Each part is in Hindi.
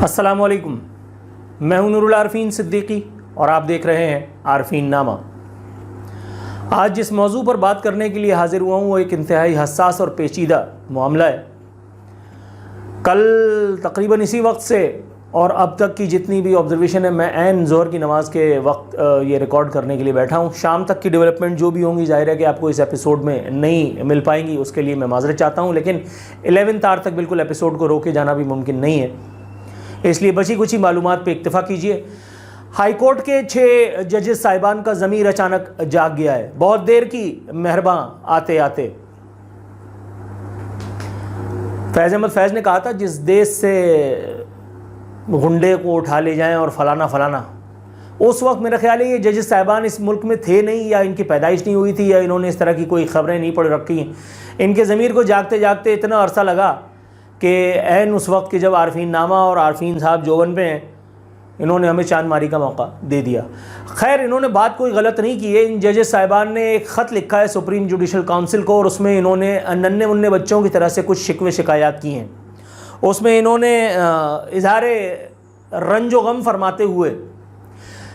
अस्सलाम वालेकुम, मैं हूं नूरुल आरफीन सिद्दीकी और आप देख रहे हैं आरफीन नामा। आज जिस मौजू पर बात करने के लिए हाजिर हुआ हूं वो एक इंतहाई हसास और पेचीदा मामला है। कल तकरीबन इसी वक्त से और अब तक की जितनी भी ऑब्जर्वेशन है, मैं ऐन ज़ोहर की नमाज़ के वक्त ये रिकॉर्ड करने के लिए बैठा हूँ। शाम तक की डेवलपमेंट जो भी होंगी ज़ाहिर है कि आपको इस एपिसोड में नहीं मिल पाएंगी, उसके लिए मैं माज़रत चाहता हूँ। लेकिन 11 आवर तक बिल्कुल एपिसोड को रोके जाना भी मुमकिन नहीं है, इसलिए बची कुछ ही मालूमात पे इक्तफ़ा कीजिए। हाई कोर्ट के 6 जजेस साहिबान का ज़मीर अचानक जाग गया है। बहुत देर की मेहरबां आते आते फैज़ अहमद फैज़ ने कहा था, जिस देश से गुंडे को उठा ले जाएं और फलाना फलाना, उस वक्त मेरा ख्याल है ये जजेस साहिबान इस मुल्क में थे नहीं, या इनकी पैदाइश नहीं हुई थी, या इन्होंने इस तरह की कोई ख़बरें नहीं पढ़ रखी। इनके ज़मीर को जागते जागते इतना अरसा लगा कि ऐन उस वक्त के जब आरफीन नामा और आरफीन साहब जोवन पे हैं, इन्होंने हमें चांद मारी का मौका दे दिया। खैर, इन्होंने बात कोई गलत नहीं की है। इन जजेस साहिबान ने एक ख़त लिखा है सुप्रीम जुडिशल काउंसिल को, और उसमें इन्होंने नन्हे मुन्ने बच्चों की तरह से कुछ शिकवे शिकायत की हैं। उसमें इन्होंने इजहार रंजो गम फरमाते हुए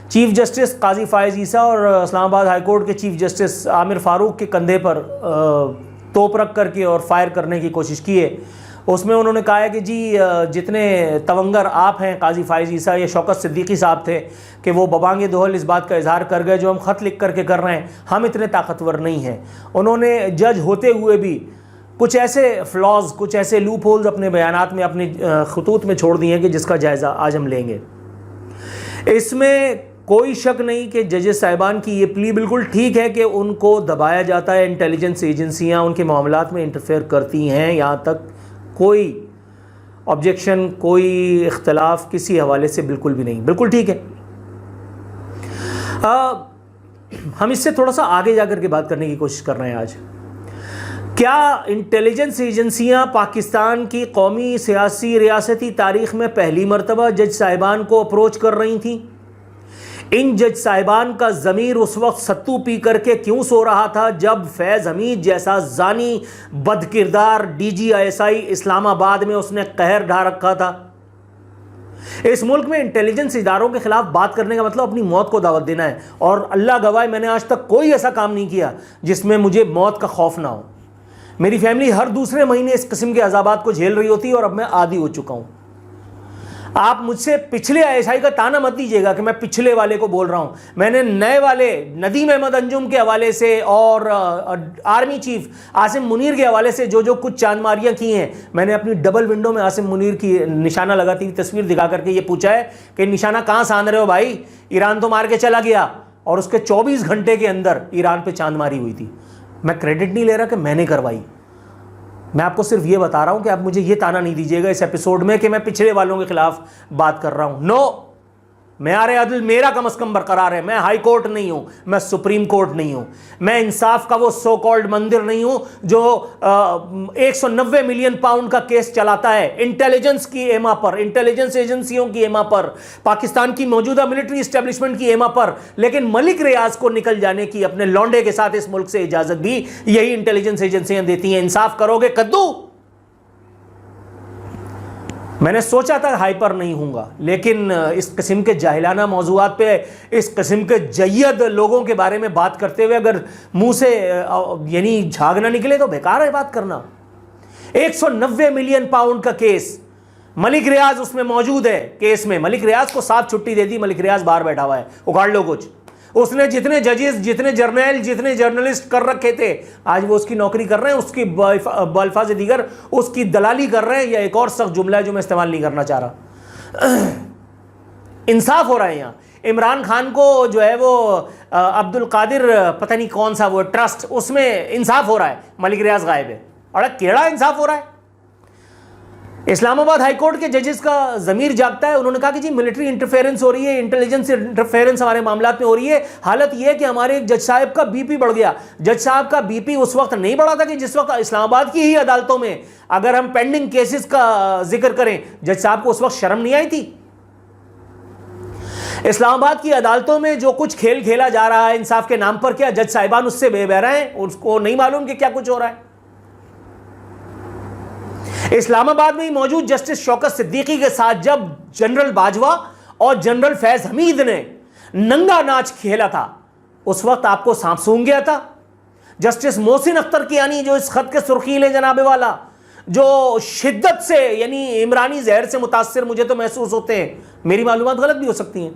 चीफ़ जस्टिस काजी फ़ायज़ ईसा और इस्लामाबाद हाई कोर्ट के चीफ़ जस्टिस आमिर फ़ारूक के कंधे पर तोप रख करके और फायर करने की कोशिश की है। उसमें उन्होंने कहा है कि जी जितने तवंगर आप हैं काजी फ़ायज़ ईसा या शौकत सिद्दीकी साहब थे कि वो बबांगे दोहल इस बात का इजहार कर गए जो हम ख़त लिख करके कर रहे हैं, हम इतने ताकतवर नहीं हैं। उन्होंने जज होते हुए भी कुछ ऐसे फ्लॉज, कुछ ऐसे लूप होल्स अपने बयानात में, अपने खतूत में छोड़ दिए हैं कि जिसका जायज़ा आज हम लेंगे। इसमें कोई शक नहीं कि जजेस साहिबान की ये प्ली बिल्कुल ठीक है कि उनको दबाया जाता है, इंटेलिजेंस एजेंसियाँ उनके मामलात में इंटरफेयर करती हैं। यहाँ तक कोई ऑब्जेक्शन, कोई इख्तलाफ किसी हवाले से बिल्कुल भी नहीं, बिल्कुल ठीक है। हम इससे थोड़ा सा आगे जाकर के बात करने की कोशिश कर रहे हैं आज। क्या इंटेलिजेंस एजेंसियां पाकिस्तान की कौमी सियासी रियासती तारीख में पहली मरतबा जज साहिबान को अप्रोच कर रही थीं? इन जज साहिबान का ज़मीर उस वक्त सत्तू पी करके क्यों सो रहा था जब फैज़ हमीद जैसा जानी बदकिरदार DGISI इस्लामाबाद में उसने कहर ढा रखा था? इस मुल्क में इंटेलिजेंस इदारों के खिलाफ बात करने का मतलब अपनी मौत को दावत देना है, और अल्लाह गवाह मैंने आज तक कोई ऐसा काम नहीं किया जिसमें मुझे मौत का खौफ ना हो। मेरी फैमिली हर दूसरे महीने इस किस्म के अज़ाबात को झेल रही होती है और अब मैं आदी हो चुका हूं। आप मुझसे पिछले ISI का ताना मत दीजिएगा कि मैं पिछले वाले को बोल रहा हूं। मैंने नए वाले नदीम अहमद अंजुम के हवाले से और आर्मी चीफ आसिम मुनीर के हवाले से जो जो कुछ चांदमारियां की हैं, मैंने अपनी डबल विंडो में आसिम मुनीर की निशाना लगाती हुई तस्वीर दिखा करके ये पूछा है कि निशाना कहाँ सान रहे हो भाई, ईरान तो मार के चला गया और उसके 24 घंटे के अंदर ईरान पर चांदमारी हुई थी। मैं क्रेडिट नहीं ले रहा कि मैंने करवाई, मैं आपको सिर्फ ये बता रहा हूं कि आप मुझे ये ताना नहीं दीजिएगा इस एपिसोड में कि मैं पिछले वालों के खिलाफ बात कर रहा हूं। नो, मेरा अदल मेरा कम अज कम बरकरार है। मैं हाई कोर्ट नहीं हूं, मैं सुप्रीम कोर्ट नहीं हूं, मैं इंसाफ का वो सो कॉल्ड मंदिर नहीं हूं जो 190 मिलियन पाउंड का केस चलाता है इंटेलिजेंस की एमा पर, इंटेलिजेंस एजेंसियों की एमा पर, पाकिस्तान की मौजूदा मिलिट्री इस्टेब्लिशमेंट की एमा पर। लेकिन मलिक रियाज को निकल जाने की अपने लौंडे के साथ इस मुल्क से इजाजत भी यही इंटेलिजेंस एजेंसियां देती हैं। इंसाफ करोगे कद्दू? मैंने सोचा था हाइपर नहीं हूँगा, लेकिन इस किस्म के जाहिलाना मौजूआत पे, इस किस्म के जय्यद लोगों के बारे में बात करते हुए अगर मुंह से यानी झाग ना निकले तो बेकार है बात करना। 190 मिलियन पाउंड का केस, मलिक रियाज उसमें मौजूद है केस में। मलिक रियाज को साफ छुट्टी दे दी, मलिक रियाज बाहर बैठा हुआ है, उखाड़ लो कुछ। उसने जितने जजेस, जितने जर्नल, जितने जर्नलिस्ट कर रखे थे, आज वो उसकी नौकरी कर रहे हैं, उसकी बल्फाज दीगर उसकी दलाली कर रहे हैं। या एक और सख्त जुमला है जो मैं इस्तेमाल नहीं करना चाह रहा। इंसाफ हो रहा है यहाँ। इमरान खान को जो है वो अब्दुल कादिर पता नहीं कौन सा वो ट्रस्ट, उसमें इंसाफ हो रहा है, मलिक रियाज गायब है। अरे केड़ा इंसाफ हो रहा है? इस्लामाबाद हाई कोर्ट के जजेस का ज़मीर जागता है। उन्होंने कहा कि जी मिलिट्री इंटरफेरेंस हो रही है, इंटेलिजेंस इंटरफेरेंस हमारे मामलात में हो रही है। हालत यह है कि हमारे एक जज साहब का BP बढ़ गया। जज साहब का BP उस वक्त नहीं बढ़ा था कि जिस वक्त इस्लामाबाद की ही अदालतों में, अगर हम पेंडिंग केसेस का जिक्र करें, जज साहब को उस वक्त शर्म नहीं आई थी। इस्लामाबाद की अदालतों में जो कुछ खेल खेला जा रहा है इंसाफ के नाम पर, क्या जज साहिबान उससे बेबहरा हैं? उसको नहीं मालूम कि क्या कुछ हो रहा है? इस्लामाबाद में ही मौजूद जस्टिस शौकत सिद्दीकी के साथ जब जनरल बाजवा और जनरल फैज हमीद ने नंगा नाच खेला था, उस वक्त आपको सांप सूंघ गया था? जस्टिस मोहसिन अख्तर की यानी जो इस खत के सुर्खीले जनाबे वाला, जो शिद्दत से यानी इमरानी जहर से मुतासिर मुझे तो महसूस होते हैं, मेरी मालूमात गलत भी हो सकती हैं,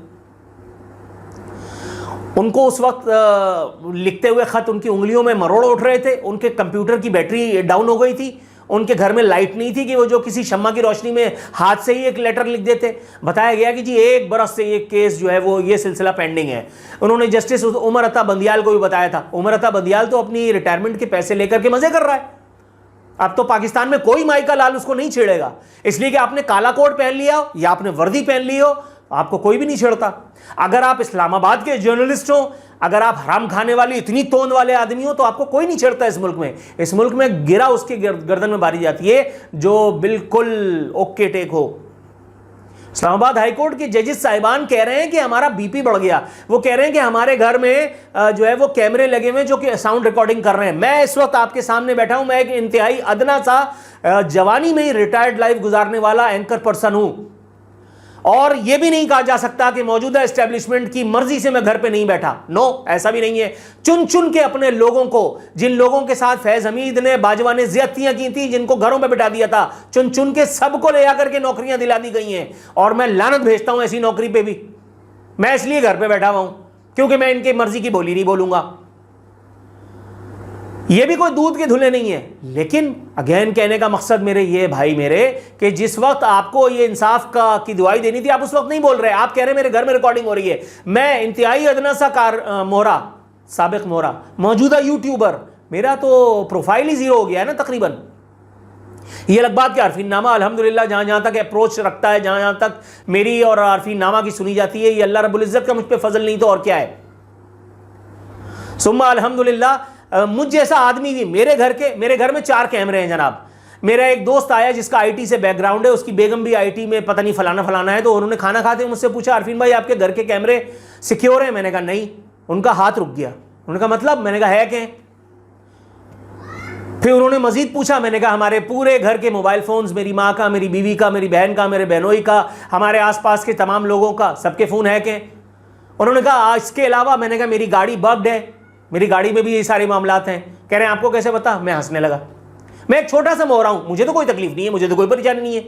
उनको उस वक्त लिखते हुए खत उनकी उंगलियों में मरोड़ उठ रहे थे, उनके कंप्यूटर की बैटरी डाउन हो गई थी, उनके घर में लाइट नहीं थी कि वो जो किसी शम्मा की रोशनी में हाथ से ही एक लेटर लिख देते। बताया गया कि जी 1 बरस से ये केस जो है वो ये सिलसिला पेंडिंग है। उन्होंने जस्टिस उमर अता बंदियाल को भी बताया था। उमर अता बंदियाल तो अपनी रिटायरमेंट के पैसे लेकर के मजे कर रहा है। अब तो पाकिस्तान में कोई माई का लाल उसको नहीं छेड़ेगा, इसलिए कि आपने काला कोट पहन लिया हो या आपने वर्दी पहन ली हो, आपको कोई भी नहीं छेड़ता। अगर आप इस्लामाबाद के जर्नलिस्ट हो, अगर आप हराम खाने वाली इतनी तोंद वाले आदमी हो, तो आपको कोई नहीं छेड़ता इस मुल्क में। इस मुल्क में गिरा उसके गर्दन में बारी जाती है जो बिल्कुल ओके टेक हो। इस्लामाबाद हाईकोर्ट के जजेस साहिबान कह रहे हैं कि हमारा बीपी बढ़ गया। वो कह रहे हैं कि हमारे घर में जो है वो कैमरे लगे हुए जो कि साउंड रिकॉर्डिंग कर रहे हैं। मैं इस वक्त आपके सामने बैठा हूं, मैं एक इंतहाई अदना सा जवानी में ही रिटायर्ड लाइफ गुजारने वाला एंकर पर्सन हूं, और यह भी नहीं कहा जा सकता कि मौजूदा एस्टेब्लिशमेंट की मर्जी से मैं घर पे नहीं बैठा। नो, ऐसा भी नहीं है। चुन चुन के अपने लोगों को, जिन लोगों के साथ फैज हमीद ने, बाजवा ने ज्यादतियां की थी, जिनको घरों में बिठा दिया था, चुन चुन के सबको ले आकर के नौकरियां दिला दी गई हैं। और मैं लानत भेजता हूं ऐसी नौकरी पे भी। मैं इसलिए घर पे बैठा हुआ हूं क्योंकि मैं इनकी मर्जी की बोली नहीं बोलूंगा। ये भी कोई दूध के धुले नहीं है। लेकिन अगेन कहने का मकसद मेरे ये भाई मेरे कि जिस वक्त आपको ये इंसाफ की दुआई देनी थी, आप उस वक्त नहीं बोल रहे। आप कह रहे मेरे घर में रिकॉर्डिंग हो रही है। मैं इंतहाई अदना सा मोहरा, साबिक मोहरा, मौजूदा यूट्यूबर, मेरा तो प्रोफाइल ही जीरो हो गया है ना तकरीबन। ये अलग बात कि आरफीन नामा अल्हम्दुलिल्लाह जहां जहां तक अप्रोच रखता है, जहां जहां तक मेरी और आरफीन नामा की सुनी जाती है, ये अल्लाह रब्बुल इज्जत का मुझ पर फजल नहीं तो और क्या है। सुम्मा अल्हम्दुलिल्लाह मुझ जैसा आदमी भी, मेरे घर में 4 कैमरे हैं जनाब। मेरा एक दोस्त आया जिसका आईटी से बैकग्राउंड है, उसकी बेगम भी आईटी में पता नहीं फलाना फलाना है, तो उन्होंने खाना खाते मुझसे पूछा, आरफीन भाई आपके घर के कैमरे सिक्योर हैं? मैंने कहा नहीं। उनका हाथ रुक गया। उन्होंने कहा मतलब? मैंने कहा है क्या? फिर उन्होंने मजीद पूछा। मैंने कहा हमारे पूरे घर के मोबाइल फोन्स, मेरी माँ का, मेरी बीवी का, मेरी बहन का, मेरे बहनोई का, हमारे आसपास के तमाम लोगों का, सबके फ़ोन है क्या? उन्होंने कहा इसके अलावा। मैंने कहा मेरी गाड़ी बग्ड है, मेरी गाड़ी में भी ये सारे मामलात हैं। कह रहे हैं आपको कैसे पता? मैं हंसने लगा। मैं एक छोटा सा मोहरा हूं, मुझे तो कोई तकलीफ नहीं है, मुझे तो कोई परेशानी नहीं है।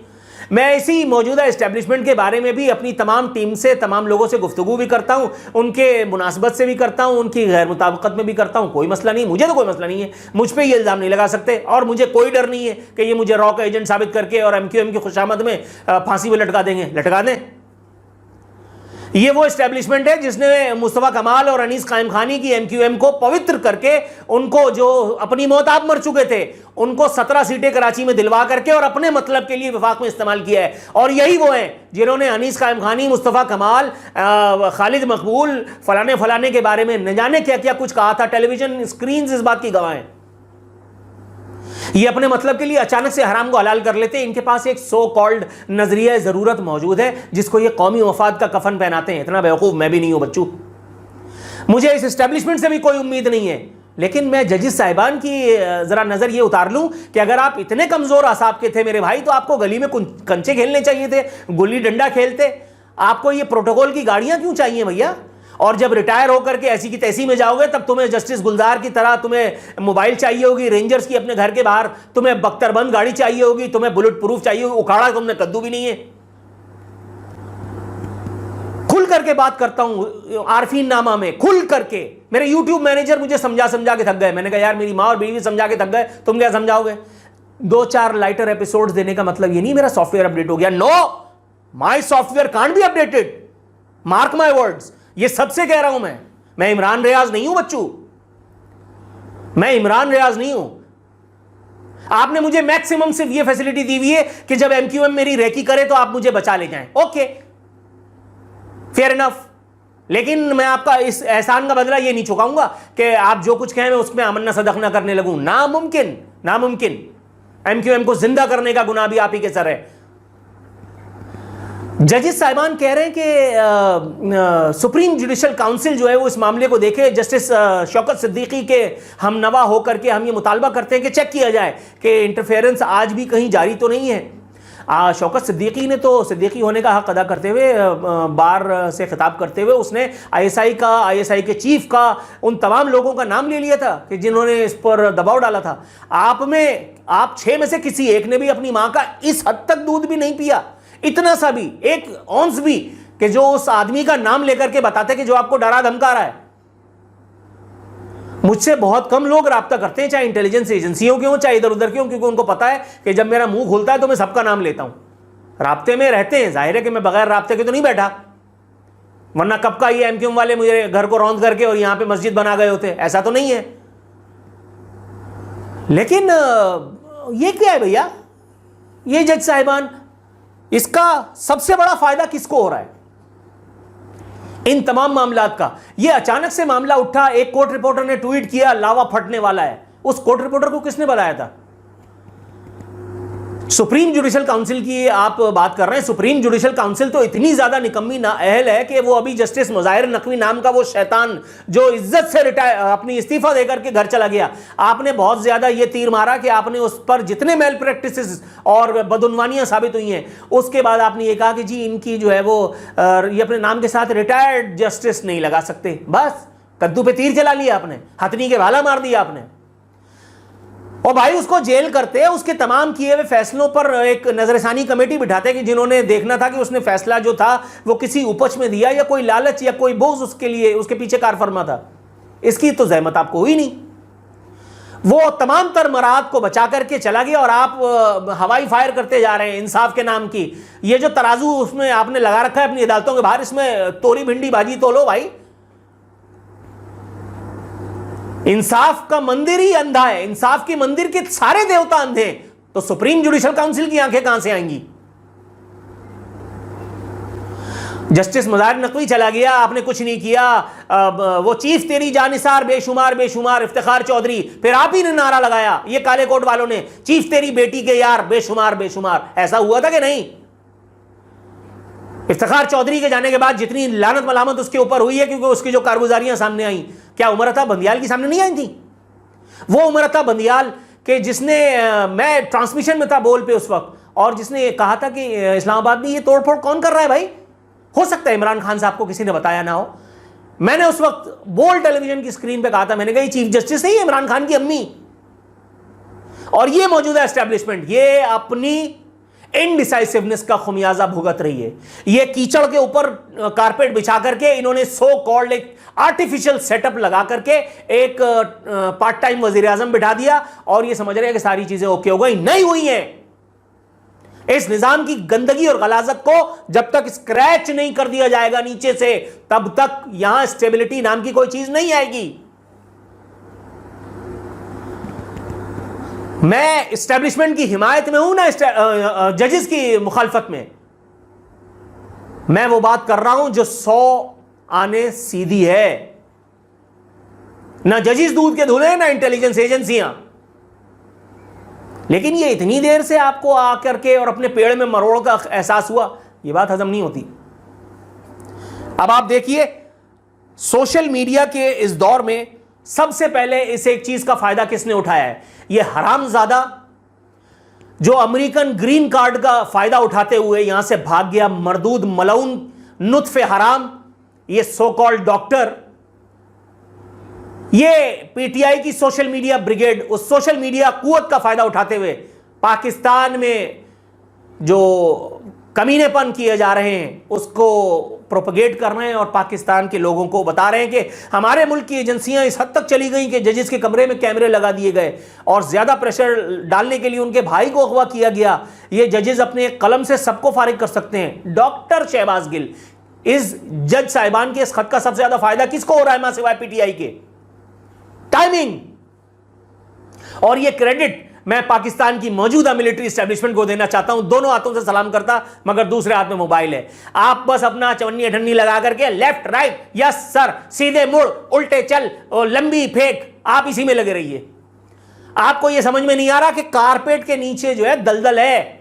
मैं इसी मौजूदा एस्टेब्लिशमेंट के बारे में भी अपनी तमाम टीम से, तमाम लोगों से गुफ्तगू भी करता हूं, उनके मुनासबत से भी करता हूं, उनकी गैर मुताबिकत में भी करता हूं। कोई मसला नहीं, मुझे तो कोई मसला नहीं है। मुझ पर ये इल्ज़ाम नहीं लगा सकते, और मुझे कोई डर नहीं है कि ये मुझे रॉ का एजेंट साबित करके और MQM की खुशामद में फांसी में लटका देंगे। लटका दें। ये वो एस्टेब्लिशमेंट है जिसने मुस्तफ़ा कमाल और अनीस कायम खानी की MQM को पवित्र करके, उनको जो अपनी मौत आप मर चुके थे, उनको 17 सीटें कराची में दिलवा करके और अपने मतलब के लिए वफाक में इस्तेमाल किया है। और यही वो हैं जिन्होंने अनीस कायम खानी, मुस्तफ़ा कमाल, खालिद मकबूल, फलाने फलाने के बारे में न जाने क्या क्या कुछ कहा था। टेलीविजन स्क्रीन इस बात की गवाह हैं। ये अपने मतलब के लिए अचानक से हराम को हलाल कर लेते हैं। इनके पास एक सो कॉल्ड नजरिया ज़रूरत मौजूद है जिसको ये कौमी मफाद का कफन पहनाते हैं। इतना बेवकूफ़ मैं भी नहीं हूं बच्चू। मुझे इस एस्टेब्लिशमेंट से भी कोई उम्मीद नहीं है, लेकिन मैं जजिस साहिबान की ज़रा नज़र ये उतार लूँ कि अगर आप इतने कमज़ोर आसाब के थे मेरे भाई, तो आपको गली में कंचे खेलने चाहिए थे, गुल्ली डंडा खेलते। आपको ये प्रोटोकॉल की गाड़ियाँ क्यों चाहिए भैया? और जब रिटायर होकर के ऐसी की तैसी में जाओगे, तब तुम्हें जस्टिस गुलजार की तरह तुम्हें मोबाइल चाहिए होगी, रेंजर्स की अपने घर के बाहर, तुम्हें बख्तरबंद गाड़ी चाहिए होगी, तुम्हें बुलेट प्रूफ चाहिए होगी। उखाड़ा तुमने कद्दू भी नहीं है। खुल करके बात करता हूं आरफीन नामा में, खुल करके। मेरे यूट्यूब मैनेजर मुझे समझा समझा के थक गए। मैंने कहा यार मेरी माँ और बीवी समझा के थक गए, तुम क्या समझाओगे? 2-4 लाइटर एपिसोड्स देने का मतलब ये नहीं मेरा सॉफ्टवेयर अपडेट हो गया। No, my software can't be updated, mark my words. ये सबसे कह रहा हूं मैं इमरान रियाज नहीं हूं बच्चू, मैं इमरान रियाज नहीं हूं। आपने मुझे मैक्सिमम सिर्फ ये फैसिलिटी दी हुई है कि जब MQM मेरी रेकी करे तो आप मुझे बचा ले जाएं। Okay, fair enough. लेकिन मैं आपका इस एहसान का बदला ये नहीं चुकाऊंगा कि आप जो कुछ कहें मैं उसमें आमन्ना सदक ना करने लगूं। नामुमकिन, नामुमकिन। MQM को जिंदा करने का गुनाह भी आप ही के सर है। जजेस साहिबान कह रहे हैं कि सुप्रीम जुडिशल काउंसिल जो है वो इस मामले को देखे। जस्टिस शौकत सिद्दीकी के हम नवा होकर के हम ये मुतालबा करते हैं कि चेक किया जाए कि इंटरफेरेंस आज भी कहीं जारी तो नहीं है। शौकत सिद्दीकी ने तो सिद्दीकी होने का हक अदा करते हुए बार से खिताब करते हुए उसने आईएसआई के चीफ का, उन तमाम लोगों का नाम ले लिया था कि जिन्होंने इस पर दबाव डाला था। आप 6 में से किसी एक ने भी अपनी मां का इस हद तक दूध भी नहीं पिया, इतना सा भी, एक औंस भी, कि जो उस आदमी का नाम लेकर के बताते कि जो आपको डरा धमका रहा है। मुझसे बहुत कम लोग राब्ता करते हैं, चाहे इंटेलिजेंस एजेंसियों के हों चाहे इधर उधर के हों, क्योंकि उनको पता है कि जब मेरा मुंह खुलता है तो मैं सबका नाम लेता हूं। राब्ते में रहते हैं, जाहिर है कि मैं बगैर राब्ते के तो नहीं बैठा, वरना कब का ये एमक्यूएम वाले मुझे घर को रौंद करके और यहां पे मस्जिद बना गए होते, ऐसा तो नहीं है। लेकिन ये क्या है भैया, ये जज साहिबान, इसका सबसे बड़ा फायदा किसको हो रहा है इन तमाम मामलात का? ये अचानक से मामला उठा, एक कोर्ट रिपोर्टर ने ट्वीट किया लावा फटने वाला है। उस कोर्ट रिपोर्टर को किसने बताया था? सुप्रीम जुडिशल काउंसिल की आप बात कर रहे हैं। सुप्रीम जुडिशल काउंसिल तो इतनी ज्यादा निकम्मी ना अहल है कि वो अभी जस्टिस मुज़ाहिर नकवी नाम का वो शैतान जो इज्जत से अपनी इस्तीफा देकर के घर चला गया, आपने बहुत ज्यादा ये तीर मारा कि आपने उस पर जितने मेल प्रैक्टिसेस और बदउनवानियां साबित हुई हैं, उसके बाद आपने ये कहा कि जी इनकी जो है वो ये अपने नाम के साथ रिटायर्ड जस्टिस नहीं लगा सकते। बस कद्दू पे तीर चला लिया आपने, हथनी के भाला मार दिया आपने। और भाई उसको जेल करते हैं, उसके तमाम किए हुए फैसलों पर एक नजरसानी कमेटी बिठाते कि जिन्होंने देखना था कि उसने फैसला जो था वो किसी उपज में दिया या कोई लालच या कोई बोझ उसके लिए उसके पीछे कार फरमा था। इसकी तो जहमत आपको हुई नहीं। वो तमाम तर मराहत को बचा करके चला गया और आप हवाई फायर करते जा रहे हैं इंसाफ के नाम की। ये जो तराजू उसमें आपने लगा रखा है अपनी अदालतों के बाहर, इसमें तोरी भिंडी बाजी तोलो भाई। इंसाफ का मंदिर ही अंधा है, इंसाफ के मंदिर के सारे देवता अंधे हैं, तो सुप्रीम जुडिशल काउंसिल की आंखें कहां से आएंगी? जस्टिस मुज़ाहिर नकवी चला गया, आपने कुछ नहीं किया। वो चीफ तेरी जानिसार बेशुमार बेशुमार इफ्तिखार चौधरी, फिर आप ही ने नारा लगाया, ये काले कोट वालों ने, चीफ तेरी बेटी के यार बेशुमार बेशुमार। ऐसा हुआ था कि नहीं? इफ्तिखार चौधरी के जाने के बाद जितनी लानत मलामत उसके ऊपर हुई है, क्योंकि उसकी जो कारगुजारियां सामने आई, क्या उमर अता बंदियाल की सामने नहीं आई थी? वो उमर अता बंदियाल के जिसने, मैं ट्रांसमिशन में था बोल पे उस वक्त, और जिसने कहा था कि इस्लामाबाद में ये तोड़फोड़ कौन कर रहा है भाई? हो सकता है इमरान खान साहब को किसी ने बताया ना हो। मैंने उस वक्त बोल टेलीविजन की स्क्रीन पे कहा था, मैंने कहा ये चीफ जस्टिस नहीं है, इमरान खान की अम्मी और ये मौजूदा एस्टेब्लिशमेंट ये अपनी इनडिसाइसिवनेस का खुमियाजा भुगत रही है। ये कीचड़ के ऊपर कारपेट बिछा करके इन्होंने सो कॉल्ड एक आर्टिफिशियल सेटअप लगा करके एक पार्ट टाइम वजीर आजम बिठा दिया और ये समझ रहे हैं कि सारी चीजें ओके हो गई। नहीं हुई हैं। इस निजाम की गंदगी और गलाजत को जब तक स्क्रैच नहीं कर दिया जाएगा नीचे से, तब तक यहां स्टेबिलिटी नाम की कोई चीज नहीं आएगी। मैं एस्टेब्लिशमेंट की हिमायत में हूं ना जजेस की मुखालफत में। मैं वो बात कर रहा हूं जो 100 आने सीधी है। ना जजेस दूध के धुले ना इंटेलिजेंस एजेंसियां। लेकिन ये इतनी देर से आपको आकर के और अपने पेड़ में मरोड़ का एहसास हुआ, ये बात हजम नहीं होती। अब आप देखिए सोशल मीडिया के इस दौर में सबसे पहले इस एक चीज का फायदा किसने उठाया है? ये हरामजादा जो अमेरिकन ग्रीन कार्ड का फायदा उठाते हुए यहां से भाग गया, मरदूद मलऊन नुत्फे हराम, ये सो कॉल्ड डॉक्टर, ये पीटीआई की सोशल मीडिया ब्रिगेड उस सोशल मीडिया कुव्वत का फायदा उठाते हुए पाकिस्तान में जो कमीनेपन किए जा रहे हैं उसको प्रोपगेट कर रहे हैं और पाकिस्तान के लोगों को बता रहे हैं कि हमारे मुल्क की एजेंसियां इस हद तक चली गई कि जजेस के कमरे में कैमरे लगा दिए गए और ज्यादा प्रेशर डालने के लिए उनके भाई को अगवा किया गया। ये जजेस अपने कलम से सबको फारिग कर सकते हैं। डॉक्टर शहबाज गिल, इस जज साहिबान के इस खत का सबसे ज्यादा फायदा किसको हो रहा है मां सिवाय पीटीआई के? टाइमिंग। और ये क्रेडिट मैं पाकिस्तान की मौजूदा मिलिट्री एस्टेब्लिशमेंट को देना चाहता हूं। दोनों हाथों से सलाम करता, मगर दूसरे हाथ में मोबाइल है। आप बस अपना चवन्नी अठन्नी लगा करके लेफ्ट राइट, यस सर, सीधे मुड़, उल्टे चल, लंबी फेंक, आप इसी में लगे रहिए। आपको यह समझ में नहीं आ रहा कि कारपेट के नीचे जो है दलदल है।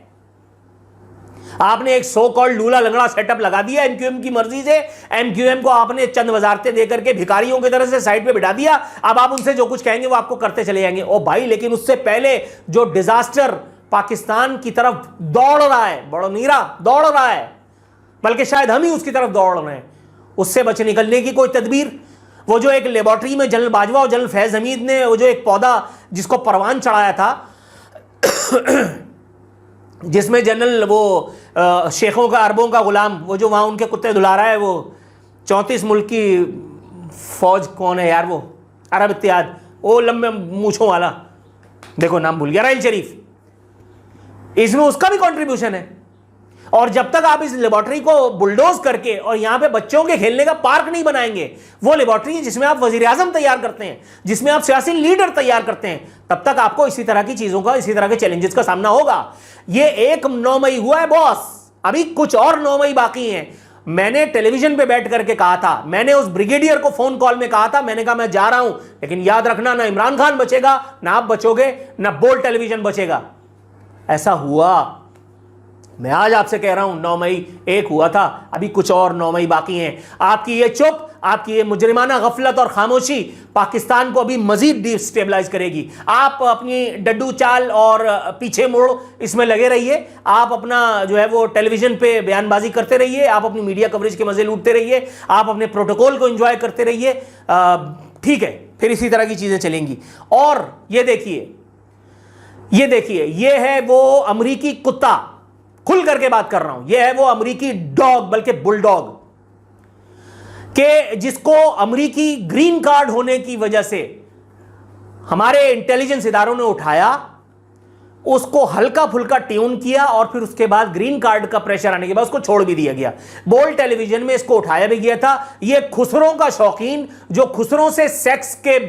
आपने एक सो कॉल्ड लूला लंगड़ा सेटअप लगा दिया एमक्यूएम की मर्जी से। एमक्यूएम को आपने चंद वजारतें देकर के भिखारियों की तरह से साइड पे बिठा दिया। अब आप उनसे जो कुछ कहेंगे वो आपको करते चले जाएंगे। ओ भाई, लेकिन उससे पहले जो डिजास्टर पाकिस्तान की तरफ दौड़ रहा है, बड़ा नीरा दौड़ रहा है, बल्कि शायद हम ही उसकी तरफ दौड़ रहे हैं, उससे बच निकलने की कोई तदबीर। वो जो एक लेबोरेटरी में जनरल बाजवा और जनरल फैज हमीद ने वो जो एक पौधा जिसको परवान चढ़ाया था जिसमें जनरल वो शेखों का अरबों का गुलाम, वो जो वहाँ उनके कुत्ते दुला रहा है, वो 34 मुल्क की फौज कौन है यार, वो अरब इत्तेहाद, वो लंबे मूछों वाला, देखो नाम भूल गया, राइल शरीफ, इसमें उसका भी कंट्रीब्यूशन है। और जब तक आप इस लेबोरेटरी को बुलडोज करके और यहां पे बच्चों के खेलने का पार्क नहीं बनाएंगे, वो लेबोरेटरी जिसमें आप वजीर आजम तैयार करते हैं, जिसमें आप सियासी लीडर तैयार करते हैं, तब तक आपको इसी तरह की चीजों का, इसी तरह के चैलेंजेस का सामना होगा। ये 1 9 मई हुआ है बॉस, अभी कुछ और 9 मई बाकी हैं। मैंने टेलीविजन पे बैठ करके कहा था, मैंने उस ब्रिगेडियर को फोन कॉल में कहा था, मैंने कहा मैं जा रहा हूं, लेकिन याद रखना ना इमरान खान बचेगा, ना आप बचोगे, ना बोल टेलीविजन बचेगा। ऐसा हुआ। मैं आज आपसे कह रहा हूं 9 मई 1 हुआ था, अभी कुछ और 9 मई बाकी हैं। आपकी ये चुप, आपकी ये मुजरिमाना गफलत और खामोशी पाकिस्तान को अभी मजीद डिस्टेबलाइज करेगी। आप अपनी डड्डू चाल और पीछे मुड़ इसमें लगे रहिए, आप अपना जो है वो टेलीविजन पे बयानबाजी करते रहिए, आप अपनी मीडिया कवरेज के मजे लूटते रहिए, आप अपने प्रोटोकॉल को एंजॉय करते रहिए, ठीक है, फिर इसी तरह की चीजें चलेंगी। और ये देखिए, ये है वो अमरीकी कुत्ता, खुल करके बात कर रहा हूं, यह है वो अमरीकी डॉग, बल्कि बुलडॉग, के जिसको अमरीकी ग्रीन कार्ड होने की वजह से हमारे इंटेलिजेंस इदारों ने उठाया, उसको हल्का फुल्का ट्यून किया और फिर उसके बाद ग्रीन कार्ड का प्रेशर आने के बाद उसको छोड़ भी दिया गया। बोल टेलीविजन में इसको उठाया भी गया था। यह खुसरों का शौकीन, जो खुसरों से सेक्स के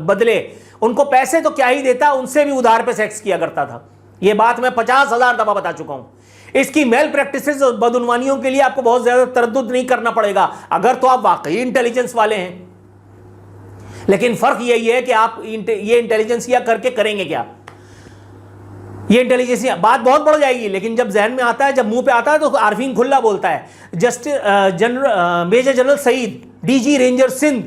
बदले उनको पैसे तो क्या ही देता, उनसे भी उधार पे सेक्स किया करता था। यह बात मैं 50,000 दफा बता चुका हूं। इसकी मेल प्रैक्टिसेस और बदउनवानियों के लिए आपको बहुत ज्यादा तरद्दुद नहीं करना पड़ेगा, अगर तो आप वाकई इंटेलिजेंस वाले हैं। लेकिन फर्क यही है कि आप ये इंटेलिजेंसिया करके करेंगे क्या। ये इंटेलिजेंसिया बात बहुत बढ़ जाएगी, लेकिन जब जहन में आता है, जब मुंह पे आता है, तो आरफीन खुल्ला बोलता है। Major general Saeed, DG ranger Sindh,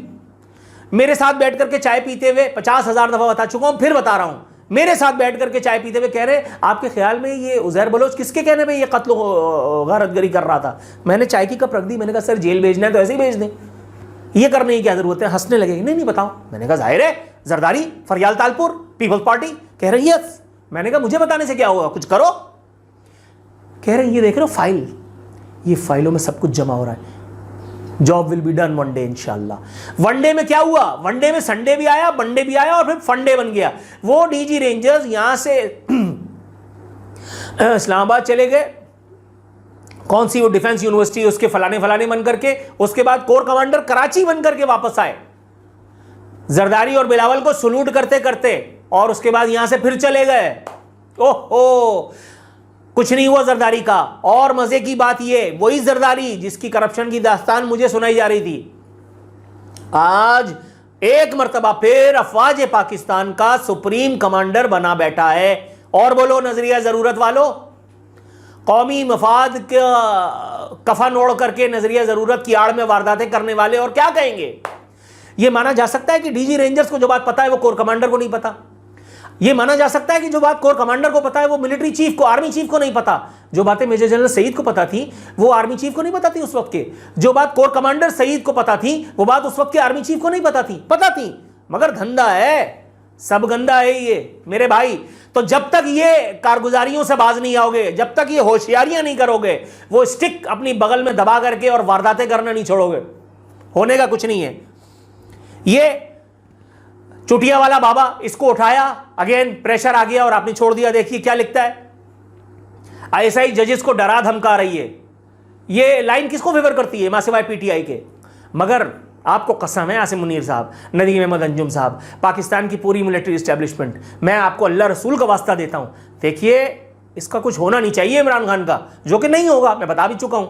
मेरे साथ बैठ करके चाय पीते हुए 50,000 दफा बता चुका हूं, फिर बता रहा हूं, मेरे साथ बैठ करके चाय पीते हुए कह रहे, आपके ख्याल में ये उज़ैर बलोच किसके कहने पे ये कत्ल गारतगरी कर रहा था। मैंने चाय की कप रख दी, मैंने कहा सर जेल भेजना है तो ऐसे ही भेज दें, ये करने की क्या जरूरत है। हंसने लगे, नहीं बताओ। मैंने कहा जाहिर है जरदारी, फरियाल तालपुर, पीपल्स पार्टी। कह रहे यस। मैंने कहा मुझे बताने से क्या होगा, कुछ करो। कह रहे ये देख रहे हो फाइल, ये फाइलों में सब कुछ जमा हो रहा है, job will be done one day इंशाल्लाह। वनडे में क्या हुआ, वनडे में संडे भी आया, मंडे भी आया और फिर फंडे बन गया। वो डीजी रेंजर्स यहां से इस्लामाबाद चले गए, कौन सी वो डिफेंस यूनिवर्सिटी, उसके फलाने फलाने बन करके, उसके बाद कोर कमांडर कराची बन करके वापस आए, जरदारी और बिलावल को सलूट करते करते, और उसके बाद यहां से फिर चले गए। ओहो, कुछ नहीं हुआ जरदारी का। और मजे की बात ये, वही जरदारी जिसकी करप्शन की दास्तान मुझे सुनाई जा रही थी, आज एक मर्तबा फिर अफवाज पाकिस्तान का सुप्रीम कमांडर बना बैठा है। और बोलो नजरिया जरूरत वालों, कौमी मफाद का कफन ओढ़ करके नजरिया जरूरत की आड़ में वारदातें करने वाले, और क्या कहेंगे। यह माना जा सकता है कि डीजी रेंजर्स को जो बात पता है वो कोर कमांडर को नहीं पता। यह माना जा सकता है कि जो बात कोर कमांडर को पता है वो मिलिट्री चीफ को, आर्मी चीफ को नहीं पता। जो बातें मेजर जनरल सईद को पता थी वो आर्मी चीफ को नहीं पता थी उस वक्त के। जो बात कोर कमांडर सईद को पता थी वो बात उस वक्त के आर्मी चीफ को नहीं पता थी। मगर धंधा है, सब गंदा है ये मेरे भाई। तो जब तक ये कारगुजारियों से बाज नहीं आओगे, जब तक ये होशियारियां नहीं करोगे, वो स्टिक अपनी बगल में दबा करके और वारदातें करना नहीं छोड़ोगे, होने का कुछ नहीं है। ये चुटिया वाला बाबा, इसको उठाया, अगेन प्रेशर आ गया और आपने छोड़ दिया। देखिए क्या लिखता है, आईएसआई जजेस को डरा धमका रही है। ये लाइन किसको फेवर करती है, सिवाय पीटीआई के। मगर आपको कसम है आसिम मुनीर साहब, नदीम अहमद अंजुम साहब, पाकिस्तान की पूरी मिलिट्री एस्टेब्लिशमेंट, मैं आपको अल्लाह रसूल का वास्ता देता हूं, देखिए इसका कुछ होना नहीं चाहिए इमरान खान का, जो कि नहीं होगा, मैं बता भी चुका हूं।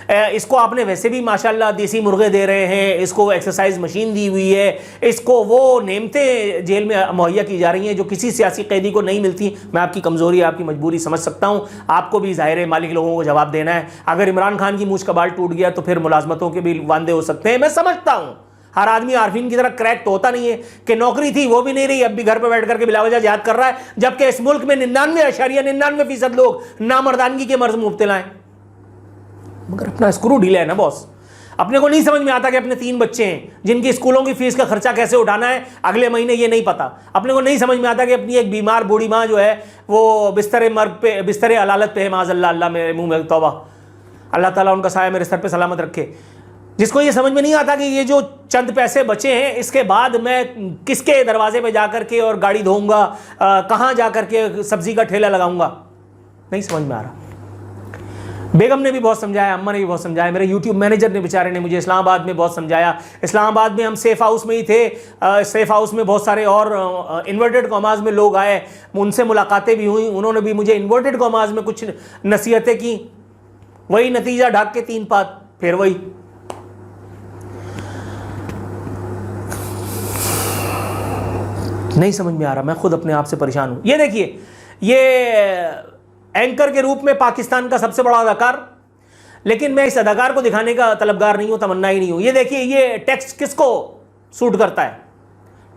इसको आपने वैसे भी माशाल्लाह देसी मुर्गे दे रहे हैं, इसको एक्सरसाइज मशीन दी हुई है, इसको वो नेमतें जेल में मुहैया की जा रही हैं जो किसी सियासी कैदी को नहीं मिलती। मैं आपकी कमज़ोरी, आपकी मजबूरी समझ सकता हूँ, आपको भी ज़ाहिर है मालिक लोगों को जवाब देना है। अगर इमरान खान की मूछ का बाल टूट गया तो फिर मुलाजमतों के भी वादे हो सकते हैं, मैं समझता हूँ। हर आदमी आरफीन की तरह क्रैक तो होता नहीं है कि नौकरी थी वो भी नहीं रही, अब भी घर पर बैठ करके बिलावजा जिहाद कर रहा है, जबकि इस मुल्क में 99.99% लोग नामर्दानगी के मर्ज में मुब्तला हैं। मगर अपना स्क्रू ढीला है ना बॉस। अपने को नहीं समझ में आता कि अपने 3 बच्चे हैं जिनकी स्कूलों की फीस का खर्चा कैसे उठाना है अगले महीने, ये नहीं पता। अपने को नहीं समझ में आता कि अपनी एक बीमार बूढ़ी माँ जो है वो बिस्तर मर्ग पे, बिस्तर अलालत पे है, माज़अल्लाह, अल्लाह मेरे मुंह में तौबा, अल्लाह ताला उनका साया मेरे सर पे सलामत रखे। जिसको ये समझ में नहीं आता कि ये जो चंद पैसे बचे हैं इसके बाद मैं किसके दरवाजे पे जा करके और गाड़ी धोऊंगा, कहाँ जा करके सब्जी का ठेला लगाऊंगा, नहीं समझ में आ रहा। बेगम ने भी बहुत समझाया, अम्मा ने भी बहुत समझाया, मेरे यूट्यूब मैनेजर ने बेचारे ने मुझे इस्लामाबाद में बहुत समझाया। इस्लामाबाद में हम सेफ हाउस में ही थे, सेफ हाउस में बहुत सारे और इन्वर्टेड कॉमाज में लोग आए, उनसे मुलाकातें भी हुई, उन्होंने भी मुझे इन्वर्टेड कॉमाज में कुछ नसीहतें की। वही नतीजा, ढाक के 3 पात, फिर वही। नहीं समझ में आ रहा, मैं खुद अपने आप से परेशान हूं। ये देखिए, ये एंकर के रूप में पाकिस्तान का सबसे बड़ा अदाकार, लेकिन मैं इस अदाकार को दिखाने का तलबगार नहीं हूं, तमन्ना ही नहीं हूं। ये देखिए, ये टेक्स्ट किसको सूट करता है?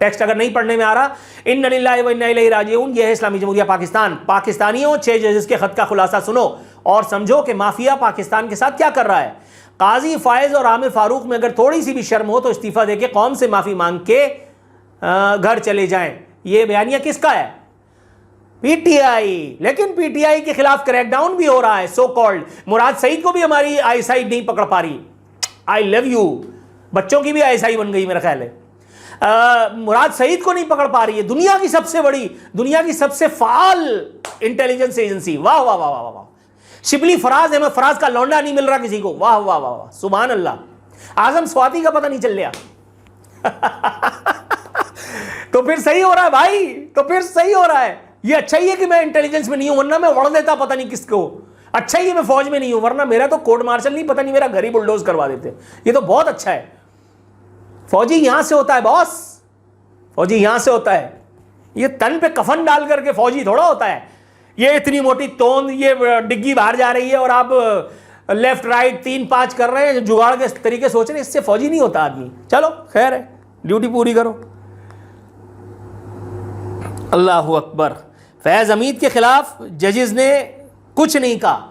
टेक्स्ट अगर नहीं पढ़ने में आ रहा, इन्ना लिल्लाहि व इन्ना इलैहि राजिऊन, यह है इस्लामी जमहूरिया पाकिस्तान। पाकिस्तानियों, 6 जजेस के खत का खुलासा सुनो और समझो कि माफिया पाकिस्तान के साथ क्या कर रहा है। काजी फायज और आमिर फारूक में अगर थोड़ी सी भी शर्म हो तो इस्तीफा देके कौम से माफी मांग के घर चले जाएं। ये बयानिया किसका है? पीटीआई। लेकिन पीटीआई के खिलाफ क्रैकडाउन भी हो रहा है, सो कॉल्ड। मुराद सईद को भी हमारी आईसाइट नहीं पकड़ पा रही। आई लव यू, बच्चों की भी आईसाइट बन गई मेरा ख्याल है। मुराद सईद को नहीं पकड़ पा रही है दुनिया की सबसे बड़ी, दुनिया की सबसे फाल इंटेलिजेंस एजेंसी। वाह वाह वाह वाह वाह। शिबली फराज, अहमद फराज का लौंडा नहीं मिल रहा किसी को। वाह वाह वाह वाह, सुभान अल्लाह। आजम स्वाति का पता नहीं चल रहा। तो फिर सही हो रहा है भाई, तो फिर सही हो रहा है। ये अच्छा ही है कि मैं इंटेलिजेंस में नहीं हूं, वरना मैं वड़ देता पता नहीं किसको। अच्छा ही है मैं फौज में नहीं हूं, वरना मेरा तो कोर्ट मार्शल नहीं, पता नहीं मेरा घर ही बुलडोज करवा देते। ये तो बहुत अच्छा है। फौजी यहां से होता है बॉस, फौजी यहां से होता है। ये तन पे कफन डाल करके फौजी थोड़ा होता है। ये इतनी मोटी तोंद, ये डिग्गी बाहर जा रही है और आप लेफ्ट राइट 3-5 कर रहे हैं, जुगाड़ के तरीके सोच रहे हैं, इससे फौजी नहीं होता आदमी। चलो खैर है, ड्यूटी पूरी करो। अल्लाहु अकबर। फैज हमीद के खिलाफ जजेस ने कुछ नहीं कहा,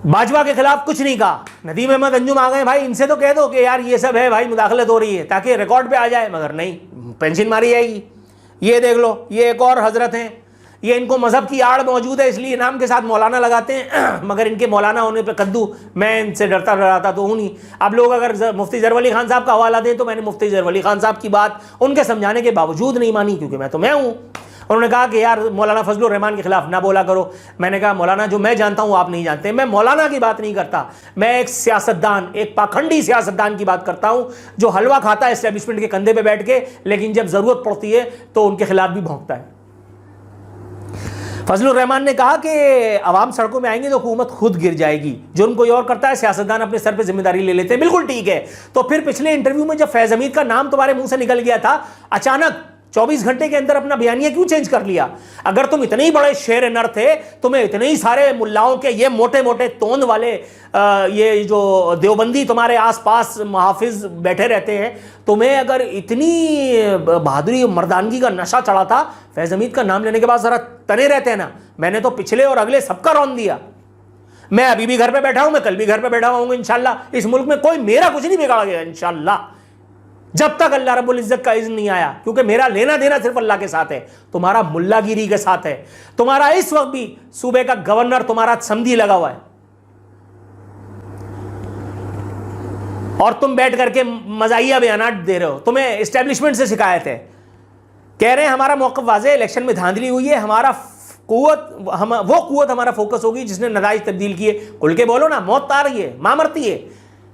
बाजवा के खिलाफ कुछ नहीं कहा। नदीम अहमद अंजुम आ गए, भाई इनसे तो कह दो कि यार ये सब है भाई, मुदाखलत हो रही है, ताकि रिकॉर्ड पे आ जाए। मगर नहीं, पेंशन मारी जाएगी। ये देख लो, ये एक और हजरत हैं, ये इनको मजहब की आड़ मौजूद है इसलिए नाम के साथ मौलाना लगाते हैं। मगर इनके मौलाना होने पे कद्दू, मैं इनसे डरता डराता तो हूँ नहीं। अब लोग अगर मुफ्ती ज़रवली खान साहब का हवाला दें तो मैंने मुफ्ती ज़रवली खान साहब की बात उनके समझाने के बावजूद नहीं मानी, क्योंकि मैं तो मैं हूँ। उन्होंने कहा कि यार मौलाना फजलुर रहमान के खिलाफ ना बोला करो। मैंने कहा मौलाना जो मैं जानता हूँ आप नहीं जानते। मैं मौलाना की बात नहीं करता, मैं एक सियासतदान, एक पाखंडी सियासतदान की बात करता हूँ जो हलवा खाता है एस्टेब्लिशमेंट के कंधे पे बैठ के, लेकिन जब जरूरत पड़ती है तो उनके खिलाफ भी भौंकता है। फजलुर रहमान ने कहा कि अवाम सड़कों में आएंगे तो हुकूमत खुद गिर जाएगी। जुर्म कोई और करता है, सियासतदान अपने सर पे जिम्मेदारी ले लेते हैं। बिल्कुल ठीक है। तो फिर पिछले इंटरव्यू में जब फैज हमीद का नाम तुम्हारे मुंह से निकल गया था, अचानक 24 घंटे के अंदर अपना बयानिया क्यों चेंज कर लिया? अगर तुम इतने ही बड़े शेर नर थे, तुम्हें इतने ही सारे मुल्लाओं के ये मोटे मोटे तोंद वाले ये जो देवबंदी तुम्हारे आसपास मुहाफिज बैठे रहते हैं, तुम्हें अगर इतनी बहादुरी मर्दानगी का नशा चढ़ा था, फैज हमीद का नाम लेने के बाद जरा तने रहते हैं ना। मैंने तो पिछले और अगले सबका रौन दिया। मैं अभी भी घर पे बैठा हूं, मैं कल भी घर पे बैठा हूँ इंशाल्लाह। इस मुल्क में कोई मेरा कुछ नहीं बिगाड़ेगा इंशाल्लाह, जब तक अल्लाह रब्बुल इज्जत का इज़्न नहीं आया, क्योंकि मेरा लेना देना सिर्फ अल्लाह के साथ है, तुम्हारा मुल्लागिरी के साथ है। तुम्हारा इस वक्त भी सूबे का गवर्नर तुम्हारा समधी लगा हुआ है और तुम बैठ करके मजाहिया बयानात दे रहे हो। तुम्हें एस्टेब्लिशमेंट से शिकायत है, कह रहे हैं हमारा मौक़िफ़ वाज़ेह, इलेक्शन में धांधली हुई है, हमारा वो कुव्वत हमारा फोकस होगी जिसने नताइज तब्दील किए। खुल के बोलो ना, मौत आ रही है, मां मरती है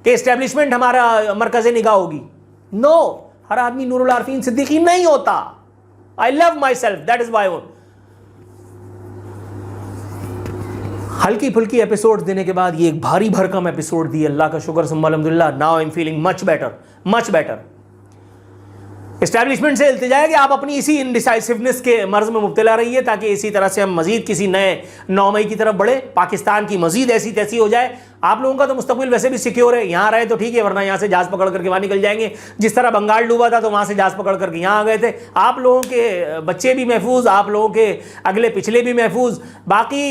कि एस्टेब्लिशमेंट हमारा मरकज़ निगाह होगी। नो, हर आदमी नूरुल आरफीन सिद्दीकी नहीं होता। I love my self, that is my own. हल्की फुल्की एपिसोड देने के बाद ये एक भारी भरकम एपिसोड दी, अल्लाह का शुक्र सुम्मा अल्हम्दुलिल्लाह। Now I am feeling much better. Establishment से इल्तिजा है कि आप अपनी इसी इनडिसाइसिवनेस के मर्ज में मुब्तला रहिए, ताकि इसी तरह से हम मजीद किसी नए 9 मई की तरफ बढ़े, पाकिस्तान की मजीद ऐसी तैसी हो जाए। आप लोगों का तो मुस्तकबिल वैसे भी सिक्योर है, यहाँ रहे तो ठीक है, वरना यहाँ से जहाज पकड़ करके वहाँ निकल जाएंगे। जिस तरह बंगाल डूबा था तो वहाँ से जहाज पकड़ करके यहाँ आ गए थे। आप लोगों के बच्चे भी महफूज, आप लोगों के अगले पिछले भी महफूज। बाकी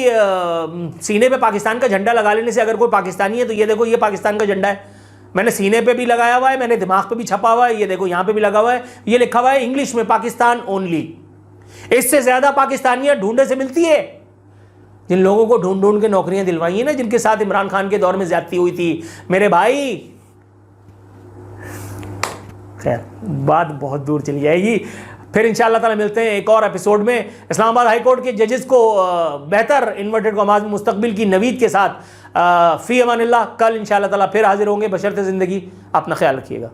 सीने पे पाकिस्तान का झंडा लगा लेने से अगर कोई पाकिस्तानी है तो ये देखो, ये पाकिस्तान का झंडा है, मैंने सीने पे भी लगाया हुआ है, मैंने दिमाग पे भी छपा हुआ है, ये देखो यहाँ पे भी लगा हुआ है, ये लिखा हुआ है इंग्लिश में पाकिस्तान ओनली। इससे ज्यादा पाकिस्तानियत ढूंढने से मिलती है। जिन लोगों को ढूंढ ढूंढ के नौकरियां दिलवाई है ना, जिनके साथ इमरान खान के दौर में ज्यादती हुई थी, मेरे भाई, खैर बात बहुत दूर चली जाएगी। फिर इंशाअल्लाह ताला मिलते हैं एक और एपिसोड में। इस्लामाबाद हाई कोर्ट के जजेस को बेहतर इन्वर्टेड कॉमास में मुस्तकबिल की नवीद के साथ फी अमानिल्लाह। कल इंशाअल्लाह ताला फिर हाजिर होंगे, बशर्ते ज़िंदगी। अपना ख्याल रखिएगा।